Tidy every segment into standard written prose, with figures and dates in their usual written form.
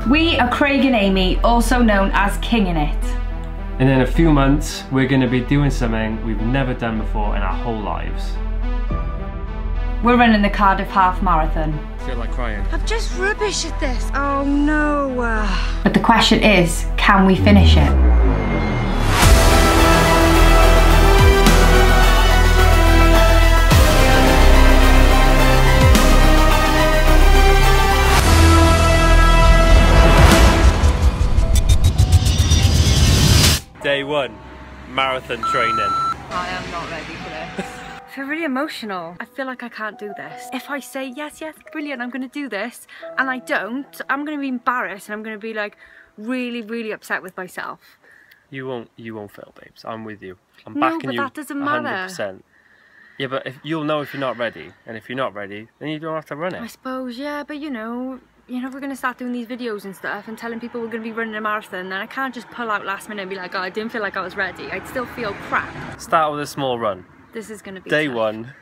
We are Craig and Amy, also known as Kinging It. And in a few months, we're going to be doing something we've never done before in our whole lives. We're running the Cardiff Half Marathon. I feel like crying. I'm just rubbish at this. Oh no. But the question is, can we finish it? Day one, marathon training. I am not ready for this. I feel really emotional. I feel like I can't do this. If I say yes, brilliant, I'm gonna do this, and I don't, I'm gonna be embarrassed and I'm gonna be like really upset with myself. You won't fail, babes. I'm with you. I'm backing you. No, but that doesn't matter. 100%. Yeah, but you'll know if you're not ready, and if you're not ready, then you don't have to run it. I suppose, yeah, but you know, we're going to start doing these videos and stuff and telling people we're going to be running a marathon, and I can't just pull out last minute and be like, oh, I didn't feel like I was ready. I'd still feel crap. Start with a small run. This is going to be Day tough. one.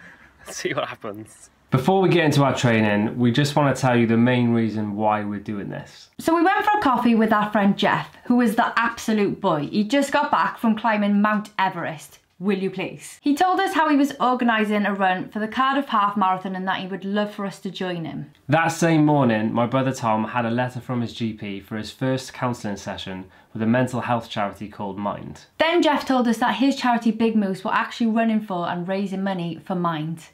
See what happens. Before we get into our training, we just want to tell you the main reason why we're doing this. So we went for a coffee with our friend Jeff, who is the absolute boy. He just got back from climbing Mount Everest. Will you please? He told us how he was organising a run for the Cardiff Half Marathon and that he would love for us to join him. That same morning, my brother Tom had a letter from his GP for his first counselling session with a mental health charity called Mind. Then Jeff told us that his charity Bigmoose were actually running for and raising money for Mind.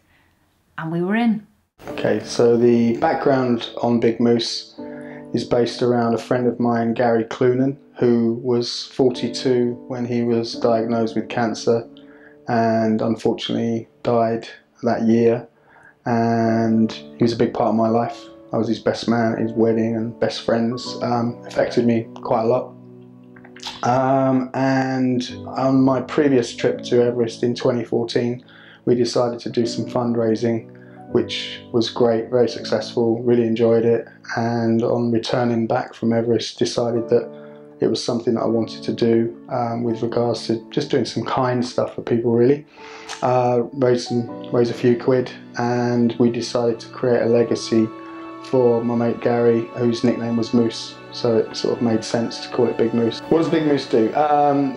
And we were in. Okay, so the background on Bigmoose is based around a friend of mine, Gary Clunan, who was 42 when he was diagnosed with cancer and unfortunately died that year, and he was a big part of my life. I was his best man at his wedding and best friends. Affected me quite a lot. And on my previous trip to Everest in 2014, we decided to do some fundraising, which was great, very successful, really enjoyed it, and on returning back from Everest decided that it was something that I wanted to do with regards to just doing some kind stuff for people, really. Raise a few quid, and we decided to create a legacy for my mate Gary, whose nickname was Moose, so it sort of made sense to call it Bigmoose. What does Bigmoose do?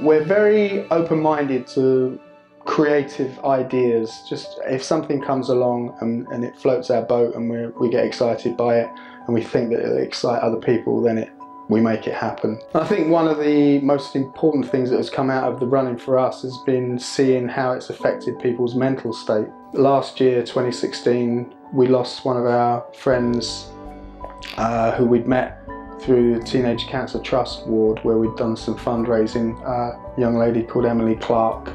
We're very open-minded to creative ideas. Just if something comes along and it floats our boat and we get excited by it and we think that it'll excite other people, then we make it happen. I think one of the most important things that has come out of the running for us has been seeing how it's affected people's mental state. Last year, 2016, we lost one of our friends who we'd met through the Teenage Cancer Trust ward, where we'd done some fundraising. A young lady called Emily Clark,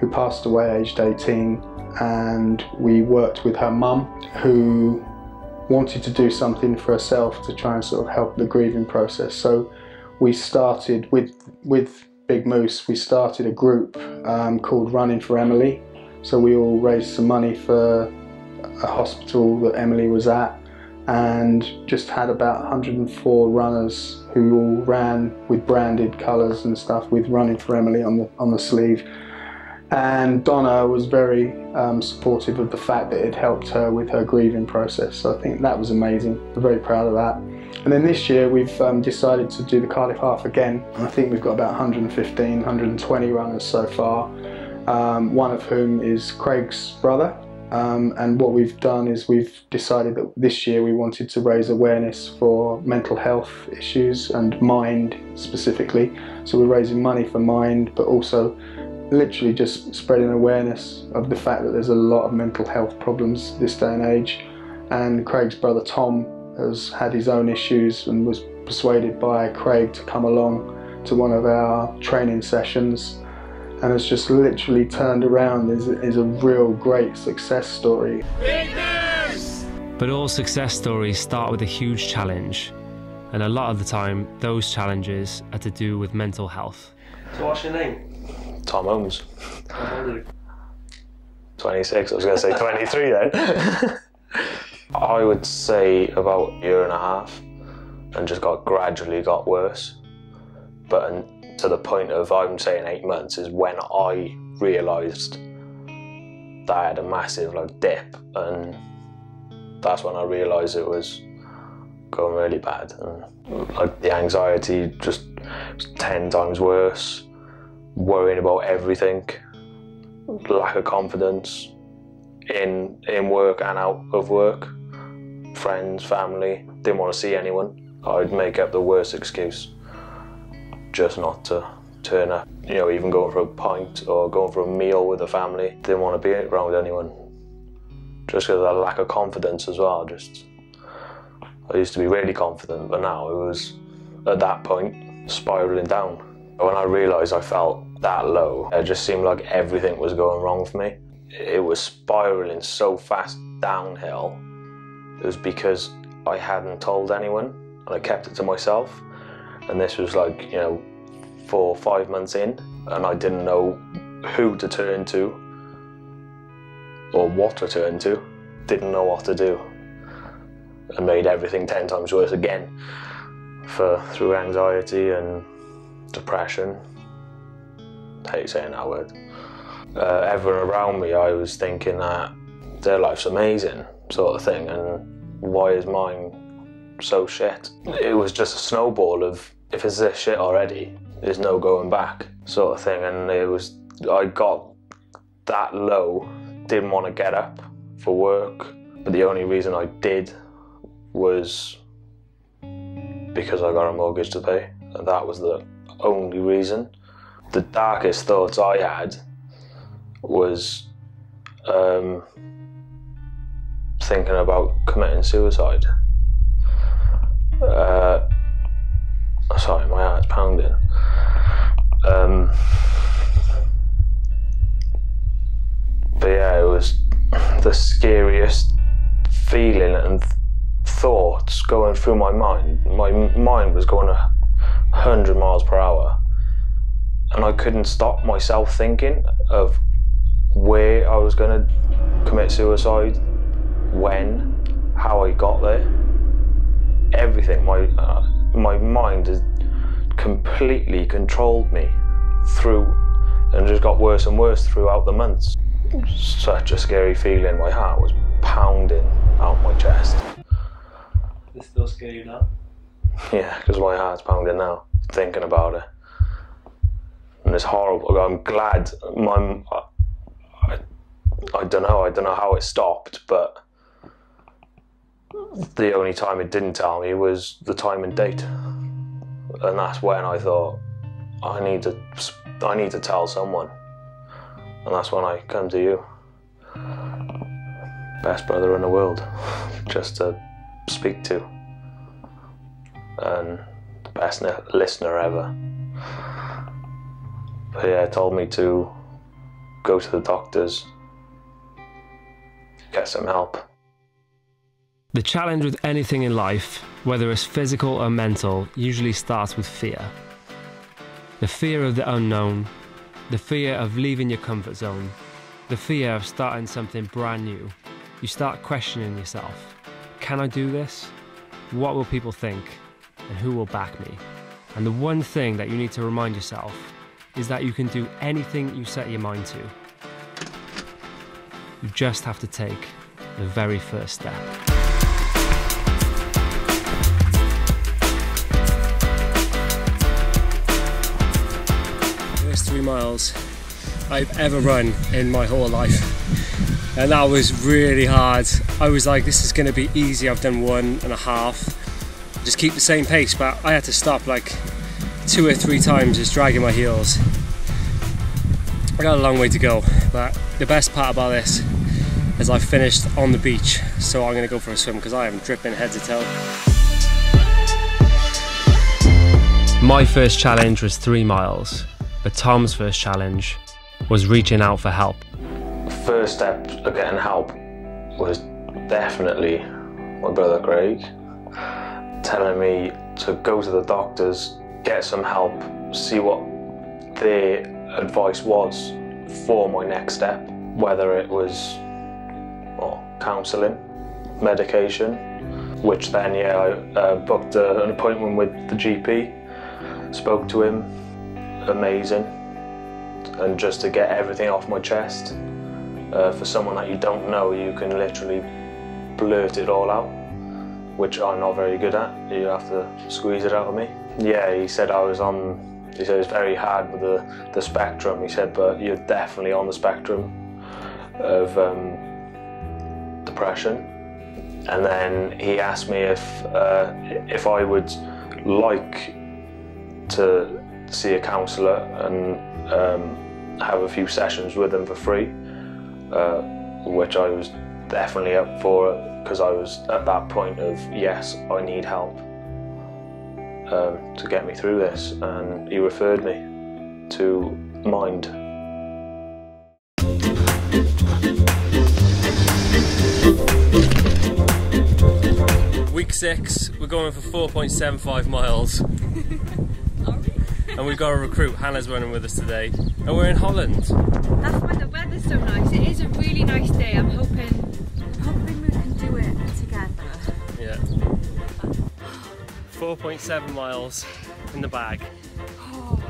who passed away aged 18, and we worked with her mum, who wanted to do something for herself to try and sort of help the grieving process. So we started with Bigmoose, we started a group called Running for Emily. So we all raised some money for a hospital that Emily was at, and just had about 104 runners who all ran with branded colours and stuff with Running for Emily on the sleeve. And Donna was very supportive of the fact that it helped her with her grieving process. So I think that was amazing. We're very proud of that. And then this year we've decided to do the Cardiff Half again. And I think we've got about 115, 120 runners so far, one of whom is Craig's brother. And what we've done is we've decided that this year we wanted to raise awareness for mental health issues and Mind specifically. So we're raising money for Mind, but also literally just spreading awareness of the fact that there's a lot of mental health problems this day and age. And Craig's brother Tom has had his own issues and was persuaded by Craig to come along to one of our training sessions, and has just literally turned around. Is a real great success story. But all success stories start with a huge challenge, and a lot of the time those challenges are to do with mental health. So what's your name? Tom Holmes. How old are you? 26, I was going to say 23 then. I would say about a year and a half, and just gradually got worse. But to the point of, I'm saying 8 months, is when I realised that I had a massive dip, and that's when I realised it was going really bad, and like the anxiety just 10 times worse, worrying about everything, lack of confidence in work and out of work, friends, family, didn't want to see anyone. I'd make up the worst excuse just not to turn up, you know, even going for a pint or going for a meal with the family, didn't want to be around anyone, just because of that lack of confidence as well. I used to be really confident, but now it was, at that point, spiralling down. When I realised I felt that low, it just seemed like everything was going wrong for me. It was spiralling so fast downhill. It was because I hadn't told anyone, and I kept it to myself. And this was like, you know, 4 or 5 months in, and I didn't know who to turn to or what to turn to. Didn't know what to do. And made everything 10 times worse again through anxiety and depression. I hate saying that word. Everyone around me, I was thinking that their life's amazing, sort of thing, and why is mine so shit? It was just a snowball of, if it's this shit already, there's no going back, sort of thing. And I got that low, didn't want to get up for work, but the only reason I did was because I got a mortgage to pay, and that was the only reason. The darkest thoughts I had was thinking about committing suicide. Sorry, my heart's pounding. But yeah, it was the scariest feeling and thoughts going through my mind. My mind was going 100 miles per hour, and I couldn't stop myself thinking of where I was going to commit suicide, when, how I got there, everything. My mind has completely controlled me through, and just got worse and worse throughout the months. Such a scary feeling. My heart was pounding out my chest. Does it still scare you now? Yeah, because my heart's pounding now, thinking about it. And it's horrible. I'm glad I don't know how it stopped, but the only time it didn't tell me was the time and date. And that's when I thought, I need to tell someone. And that's when I come to you. Best brother in the world, just to speak to. And the best listener ever. But yeah, it told me to go to the doctors, get some help. The challenge with anything in life, whether it's physical or mental, usually starts with fear. The fear of the unknown, the fear of leaving your comfort zone, the fear of starting something brand new. You start questioning yourself. Can I do this? What will people think? And who will back me? And the one thing that you need to remind yourself is that you can do anything you set your mind to. You just have to take the very first step. First 3 miles I've ever run in my whole life, and that was really hard. I was like, this is going to be easy. I've done 1.5. Just keep the same pace, but I had to stop like 2 or 3 times, just dragging my heels. I got a long way to go, but the best part about this is I finished on the beach, so I'm going to go for a swim because I am dripping head to toe. My first challenge was 3 miles, but Tom's first challenge was reaching out for help. First step of getting help was definitely my brother Craig telling me to go to the doctors, get some help, see what their advice was for my next step, whether it was counselling, medication, which then I booked an appointment with the GP, spoke to him, amazing, and just to get everything off my chest. For someone that you don't know, you can literally blurt it all out. which I'm not very good at. You have to squeeze it out of me. Yeah, he said I was on, he said it's very hard with the spectrum. He said, but you're definitely on the spectrum of depression. And then he asked me if I would like to see a counsellor and have a few sessions with him for free, which I was definitely up for, because I was at that point of, yes, I need help to get me through this, and he referred me to Mind. Week 6, we're going for 4.75 miles. And we've got a recruit, Hannah's running with us today, and we're in Holland. That's why the weather's so nice. It is a really nice day. I'm hoping we can do it together. Yeah. 4.7 miles in the bag. Oh.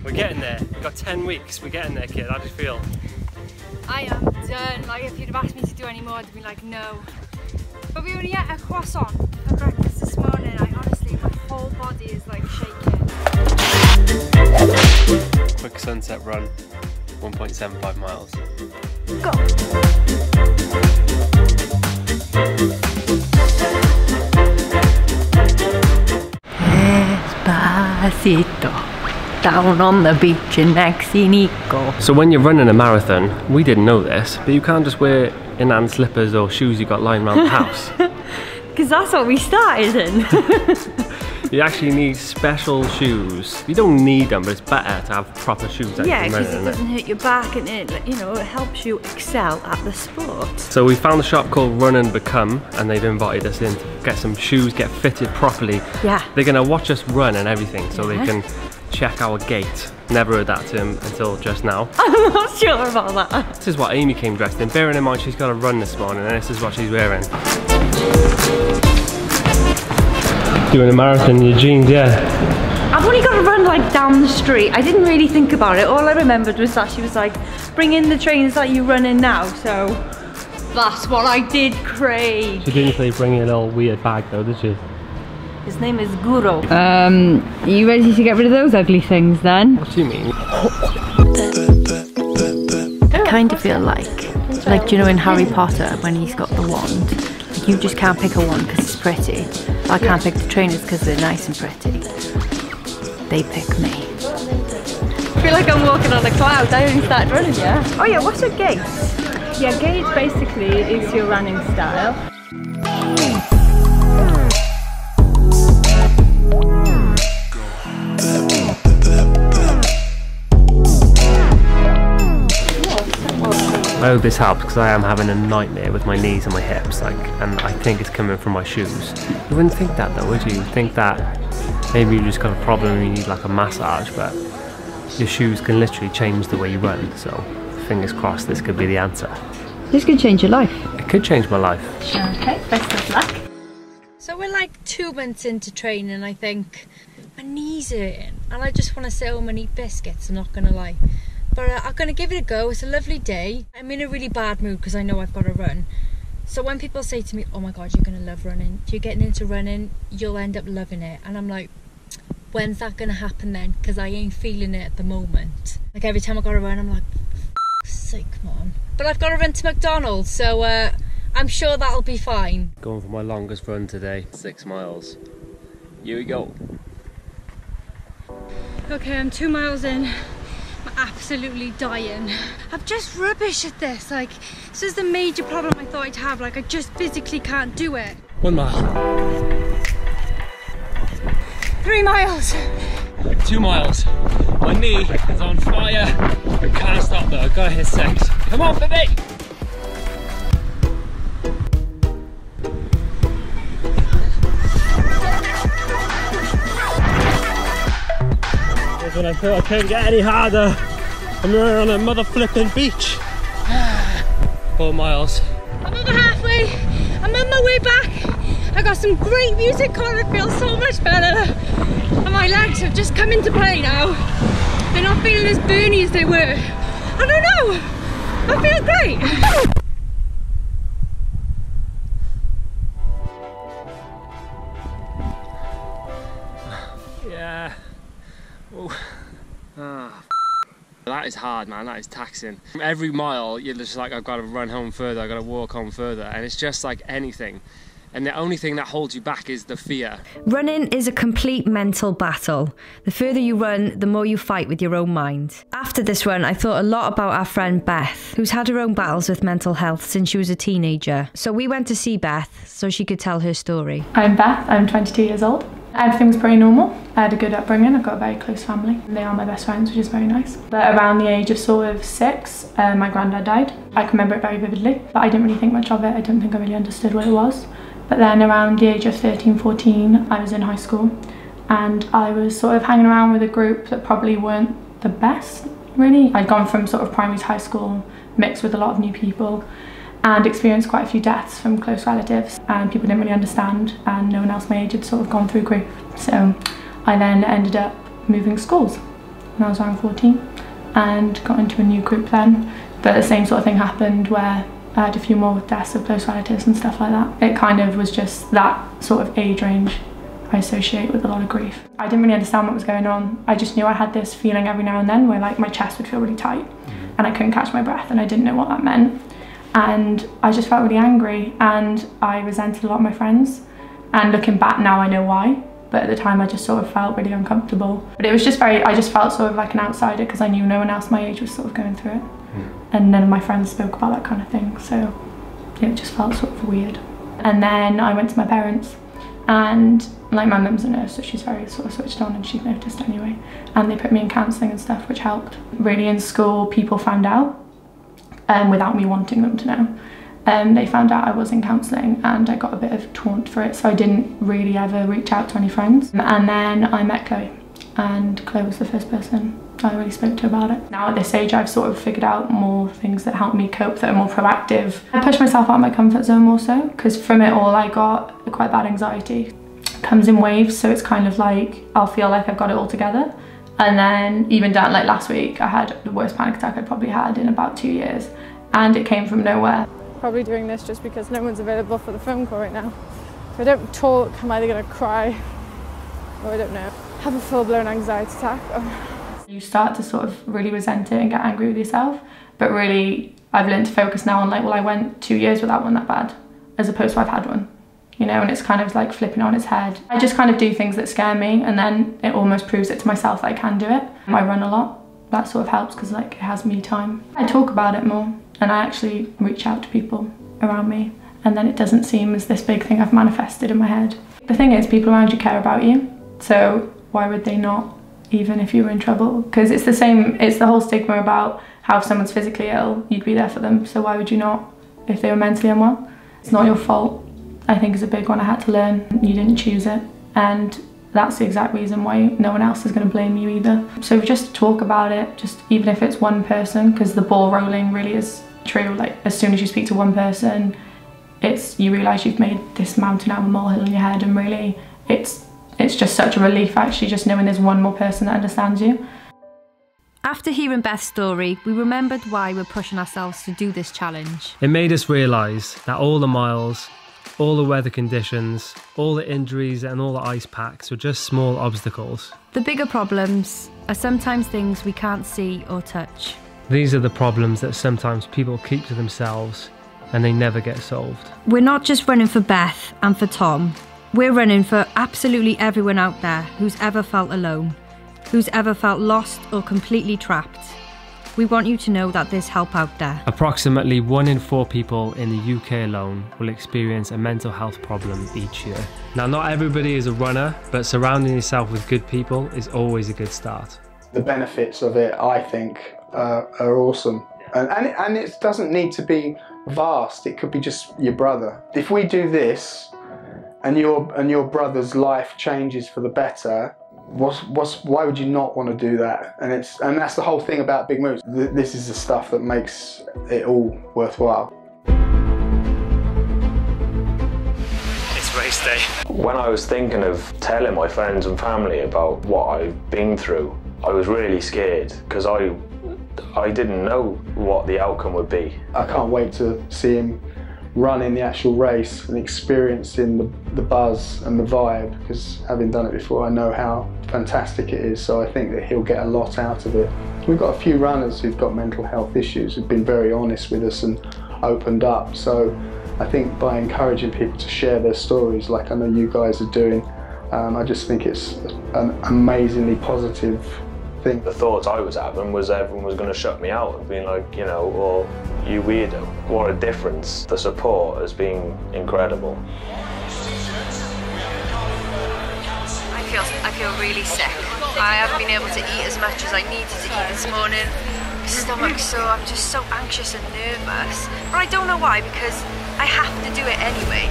We're getting there. We've got 10 weeks. We're getting there, kid. How do you feel? I am done. Like, if you'd have asked me to do any more, I'd be like, no. But we already ate a croissant for breakfast this morning. Honestly, my whole body is like shaking. Quick sunset run, 1.75 miles. Go! Despacito, down on the beach in Mexico. So when you're running a marathon, we didn't know this, but you can't just wear in-hand slippers or shoes you got lying around the house. Because that's what we started in. You actually need special shoes. You don't need them, but it's better to have proper shoes that yeah, you can run because it doesn't hurt your back, and it, you know, it helps you excel at the sport. So we found a shop called Run and Become, and they've invited us in to get some shoes, get fitted properly. Yeah. They're gonna watch us run and everything, so they can check our gait. Never heard that term until just now. I'm not sure about that. This is what Amy came dressed in, bearing in mind she's got to run this morning, and this is what she's wearing. Doing a marathon in your jeans, yeah. I've only got to run like down the street. I didn't really think about it. All I remembered was that she was like, bring in the trains that you run in now. So that's what I did, Craig. She didn't say bring a little weird bag though, did she? His name is Guru. Are you ready to get rid of those ugly things then? What do you mean? I kind of feel like, you know, in Harry Potter when he's got the wand, you just can't pick a wand because it's pretty. I can't pick the trainers because they're nice and pretty. They pick me. I feel like I'm walking on a cloud. I only started running, yeah? Oh yeah, what's a gait? Yeah, gait basically is your running style. I hope this helps, because I am having a nightmare with my knees and my hips, and I think it's coming from my shoes. You wouldn't think that though, would you? You'd think that maybe you just got a problem and you need like a massage, but your shoes can literally change the way you run, so fingers crossed this could be the answer. This could change your life. It could change my life. Okay, best of luck. So we're like 2 months into training, and I think my knees are hurting, and I just want to sit home and eat biscuits, I'm not going to lie. But I'm going to give it a go. It's a lovely day. I'm in a really bad mood because I know I've got to run. So when people say to me, oh my God, you're going to love running. If you're getting into running, you'll end up loving it. And I'm like, when's that going to happen then? Because I ain't feeling it at the moment. Like every time I got to run, I'm like, for sake, man. But I've got to run to McDonald's, so I'm sure that'll be fine. Going for my longest run today, 6 miles. Here we go. Okay, I'm 2 miles in. I'm absolutely dying. I'm just rubbish at this. Like, this is the major problem I thought I'd have. Like, I just physically can't do it. 1 mile. 3 miles. 2 miles. My knee is on fire. I can't stop though. I've got to hit 6. Come on, baby! When I thought I couldn't get any harder, I'm running on a mother flipping beach. 4 miles. I'm over halfway. I'm on my way back. I got some great music on. I feel so much better. And my legs have just come into play now. They're not feeling as burny as they were. I don't know. I feel great. Yeah. That is hard, man. That is taxing. Every mile, you're just like, I've got to run home further, I've got to walk home further. And it's just like anything. And the only thing that holds you back is the fear. Running is a complete mental battle. The further you run, the more you fight with your own mind. After this run, I thought a lot about our friend Beth, who's had her own battles with mental health since she was a teenager. So we went to see Beth so she could tell her story. I'm Beth, I'm 22 years old. Everything was pretty normal. I had a good upbringing, I've got a very close family. They are my best friends, which is very nice. But around the age of sort of 6, my granddad died. I can remember it very vividly, but I didn't really think much of it. I don't think I really understood what it was. But then around the age of 13, 14, I was in high school and I was sort of hanging around with a group that probably weren't the best, really. I'd gone from sort of primary to high school, mixed with a lot of new people, and experienced quite a few deaths from close relatives, and people didn't really understand, and no one else my age had sort of gone through grief. So I then ended up moving schools when I was around 14 and got into a new group then. But the same sort of thing happened where I had a few more deaths of close relatives and stuff like that. It kind of was just that sort of age range I associate with a lot of grief. I didn't really understand what was going on. I just knew I had this feeling every now and then where like my chest would feel really tight and I couldn't catch my breath and I didn't know what that meant. And I just felt really angry and I resented a lot of my friends. And looking back now I know why, but at the time I just sort of felt really uncomfortable. But it was just I just felt sort of like an outsider because I knew no one else my age was sort of going through it. And none of my friends spoke about that kind of thing, so it just felt sort of weird. And then I went to my parents, and like my mum's a nurse, so she's very sort of switched on and she'd noticed anyway. And they put me in counselling and stuff, which helped. Really in school, people found out, without me wanting them to know. They found out I was in counselling and I got a bit of taunt for it, so I didn't really ever reach out to any friends. And then I met Chloe, and Chloe was the first person I really spoke to about it. Now at this age I've sort of figured out more things that help me cope, that are more proactive. I push myself out of my comfort zone more so, because from it all I got quite bad anxiety. It comes in waves, so it's kind of like I'll feel like I've got it all together. And then even down like last week I had the worst panic attack I'd probably had in about 2 years, and it came from nowhere. Probably doing this just because no one's available for the phone call right now. If I don't talk, I'm either going to cry or I don't know, have a full-blown anxiety attack. You start to sort of really resent it and get angry with yourself, but really I've learned to focus now on like, well, I went 2 years without one that bad, as opposed to I've had one, you know, and it's kind of like flipping on its head. I just kind of do things that scare me, and then it almost proves it to myself that I can do it. I run a lot, that sort of helps because like it has me time. I talk about it more, and I actually reach out to people around me, and then it doesn't seem as this big thing I've manifested in my head. The thing is, people around you care about you, so why would they not? Even if you were in trouble, because it's the same, it's the whole stigma about how if someone's physically ill, you'd be there for them, so why would you not if they were mentally unwell? It's not your fault, I think is a big one I had to learn. You didn't choose it, and that's the exact reason why no one else is going to blame you either. So just talk about it, just even if it's one person, because the ball rolling really is true. Like as soon as you speak to one person, you realise you've made this mountain out of a molehill in your head, and really it's just such a relief actually just knowing there's one more person that understands you. After hearing Beth's story, we remembered why we're pushing ourselves to do this challenge. It made us realise that all the miles, all the weather conditions, all the injuries and all the ice packs were just small obstacles. The bigger problems are sometimes things we can't see or touch. These are the problems that sometimes people keep to themselves and they never get solved. We're not just running for Beth and for Tom. We're running for absolutely everyone out there who's ever felt alone, who's ever felt lost or completely trapped. We want you to know that there's help out there. Approximately 1 in 4 people in the UK alone will experience a mental health problem each year. Now, not everybody is a runner, but surrounding yourself with good people is always a good start. The benefits of it, I think, are awesome. And it doesn't need to be vast, it could be just your brother. If we do this, and your brother's life changes for the better, why would you not want to do that? And that's the whole thing about Bigmoose. This is the stuff that makes it all worthwhile. It's race day. When I was thinking of telling my friends and family about what I've been through, I was really scared because I didn't know what the outcome would be. I can't wait to see him running the actual race and experiencing the buzz and the vibe, because having done it before I know how fantastic it is, so I think that he'll get a lot out of it. We've got a few runners who've got mental health issues who've been very honest with us and opened up, so I think by encouraging people to share their stories like I know you guys are doing, I just think it's an amazingly positive thing. The thoughts I was having was everyone was going to shut me out and being like, you know, well, you weirdo. What a difference. The support has been incredible. I feel really sick. I haven't been able to eat as much as I needed to eat this morning. My stomach's I'm just so anxious and nervous. But I don't know why, because I have to do it anyway.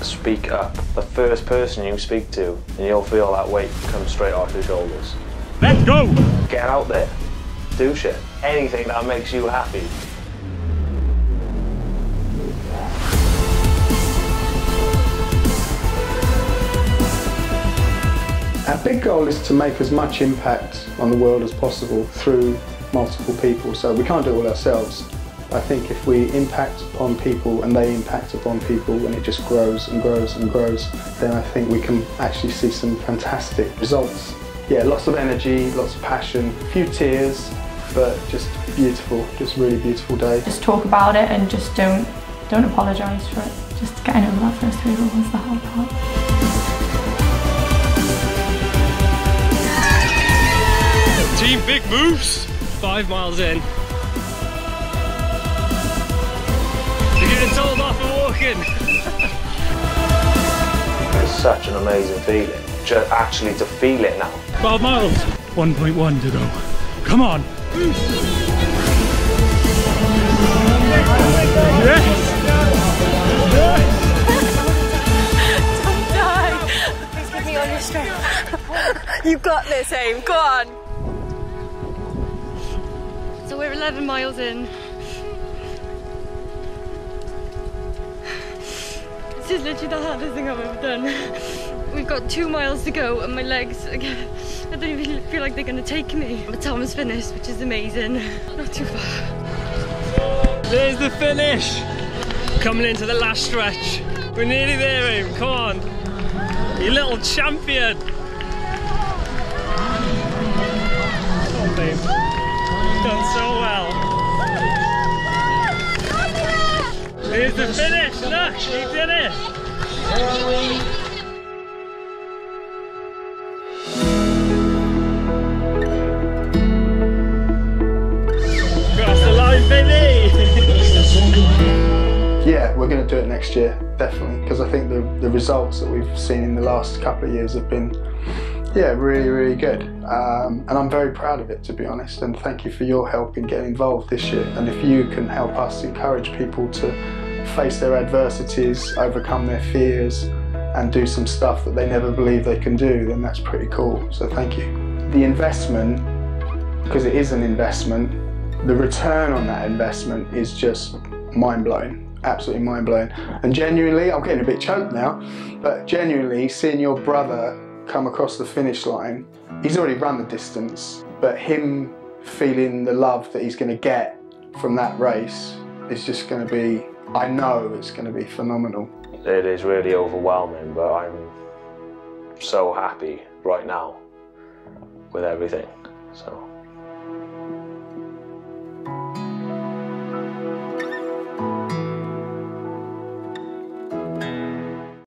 Speak up. The first person you speak to, and you'll feel that weight come straight off your shoulders. Let's go! Get out there. Do shit. Anything that makes you happy. Our big goal is to make as much impact on the world as possible through multiple people, so we can't do it all ourselves. I think if we impact upon people and they impact upon people and it just grows and grows and grows, then I think we can actually see some fantastic results. Yeah, lots of energy, lots of passion, a few tears, but just beautiful, just really beautiful day. Just talk about it and just don't apologise for it. Just getting over that first hurdle was the hard part. Team Bigmoose! 5 miles in. You're getting told off for walking. It's such an amazing feeling. Just actually to feel it now. 12 miles. 1.1 to go. Come on. Yes. Don't die. Please give me all your strength. You got this, Aim. Go on. So we're 11 miles in. This is literally the hardest thing I've ever done. We've got 2 miles to go and my legs, I don't even feel like they're going to take me. But Tom's finished, which is amazing. Not too far. There's the finish! Coming into the last stretch. We're nearly there, Aim. Come on. You little champion. Come on, babe. You've done so well. Here's the finish, look, he did it! Cross the line, baby! Yeah, we're going to do it next year, definitely, because I think the results that we've seen in the last couple of years have been, yeah, really, really good. And I'm very proud of it, to be honest, and thank you for your help in getting involved this year. And if you can help us encourage people to face their adversities, overcome their fears, and do some stuff that they never believed they can do, then that's pretty cool, so thank you. The investment, because it is an investment, the return on that investment is just mind-blowing. Absolutely mind-blowing. And genuinely, I'm getting a bit choked now, but genuinely seeing your brother come across the finish line, he's already run the distance, but him feeling the love that he's going to get from that race is just going to be, I know it's going to be phenomenal. It is really overwhelming, but I'm so happy right now with everything, so.